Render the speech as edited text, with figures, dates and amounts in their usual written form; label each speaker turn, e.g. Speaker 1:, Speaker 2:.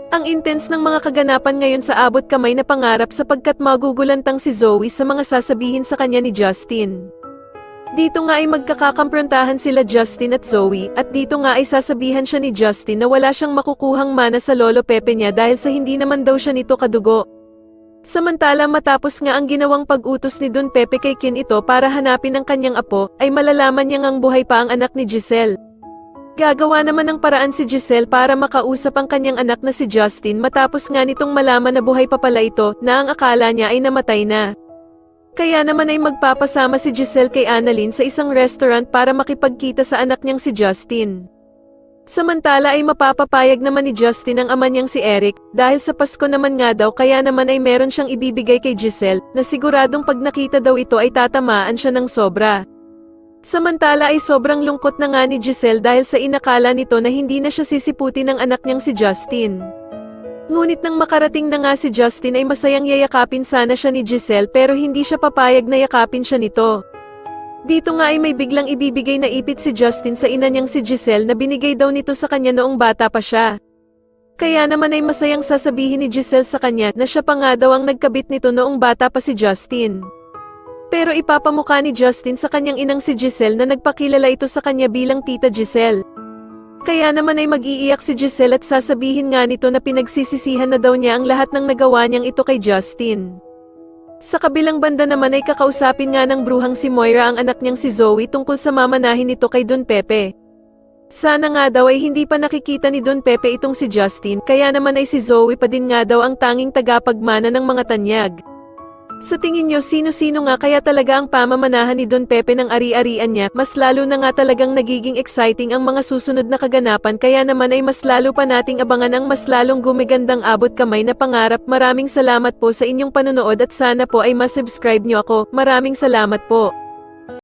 Speaker 1: Ang intense ng mga kaganapan ngayon sa abot kamay na pangarap sapagkat magugulantang si Zoe sa mga sasabihin sa kanya ni Justin. Dito nga ay magkakakumprontahan sila Justin at Zoe, at dito nga ay sasabihan siya ni Justin na wala siyang makukuhang mana sa lolo Pepe niya dahil sa hindi naman daw siya nito kadugo. Samantala matapos nga ang ginawang pag-utos ni Don Pepe kay Kin ito para hanapin ang kanyang apo, ay malalaman niya ngang buhay pa ang anak ni Giselle. Gagawa naman ng paraan si Giselle para makausap ang kanyang anak na si Justin matapos nga nitong malaman na buhay pa pala ito na ang akala niya ay namatay na. Kaya naman ay magpapasama si Giselle kay Annalyn sa isang restaurant para makipagkita sa anak niyang si Justin. Samantala ay mapapapayag naman ni Justin ang ama niyang si Eric dahil sa Pasko naman nga daw kaya naman ay meron siyang ibibigay kay Giselle na siguradong pag nakita daw ito ay tatamaan siya ng sobra. Samantala ay sobrang lungkot na nga ni Giselle dahil sa inakala nito na hindi na siya sisiputin ng anak niyang si Justin. Ngunit nang makarating na nga si Justin ay masayang yayakapin sana siya ni Giselle pero hindi siya papayag na yakapin siya nito. Dito nga ay may biglang ibibigay na ipit si Justin sa ina niyang si Giselle na binigay daw nito sa kanya noong bata pa siya. Kaya naman ay masayang sasabihin ni Giselle sa kanya na siya pa nga daw ang nagkabit nito noong bata pa si Justin. Pero ipapamukha ni Justin sa kanyang inang si Giselle na nagpakilala ito sa kanya bilang Tita Giselle. Kaya naman ay mag-iiyak si Giselle at sasabihin nga nito na pinagsisisihan na daw niya ang lahat ng nagawa niyang ito kay Justin. Sa kabilang banda naman ay kakausapin nga ng bruhang si Moira ang anak niyang si Zoe tungkol sa mamanahin nito kay Don Pepe. Sana nga daw ay hindi pa nakikita ni Don Pepe itong si Justin kaya naman ay si Zoe pa din nga daw ang tanging tagapagmana ng mga tanyag. Sa tingin nyo sino-sino nga kaya talaga ang pamamanahan ni Don Pepe ng ari-arian niya, mas lalo na nga talagang nagiging exciting ang mga susunod na kaganapan kaya naman ay mas lalo pa nating abangan ang mas lalong gumigandang abot kamay na pangarap. Maraming salamat po sa inyong panonood at sana po ay masubscribe nyo ako. Maraming salamat po.